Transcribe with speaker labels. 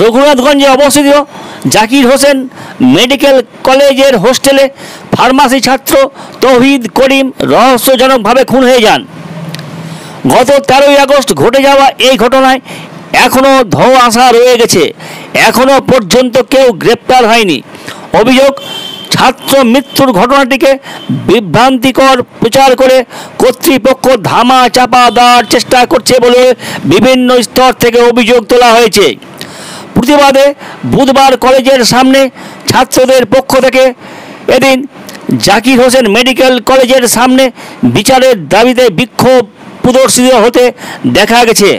Speaker 1: রঘুনাথগঞ্জে অবস্থিত জাকির হোসেন মেডিকেল কলেজের হোস্টেলে ফার্মাসি ছাত্র তৌহিদ করিম রহস্যজনকভাবে খুন হয়ে যান। গত 13ই আগস্ট ঘটে যাওয়া এই ঘটনায় এখনও ধোঁয়াশা রয়ে গেছে। এখনও পর্যন্ত কেউ গ্রেপ্তার হয়নি। অভিযোগ, ছাত্র মৃত্যুর ঘটনাটিকে বিভ্রান্তিকর প্রচার করে কর্তৃপক্ষ ধামা চাপা দেওয়ার চেষ্টা করছে বলে বিভিন্ন স্তর থেকে অভিযোগ তোলা হয়েছে। প্রতিবাদে বুধবার কলেজের সামনে ছাত্রদের পক্ষ থেকে এদিন জাকির হোসেন মেডিকেল কলেজের সামনে বিচারের দাবিতে বিক্ষোভ প্রদর্শিত হতে দেখা গেছে।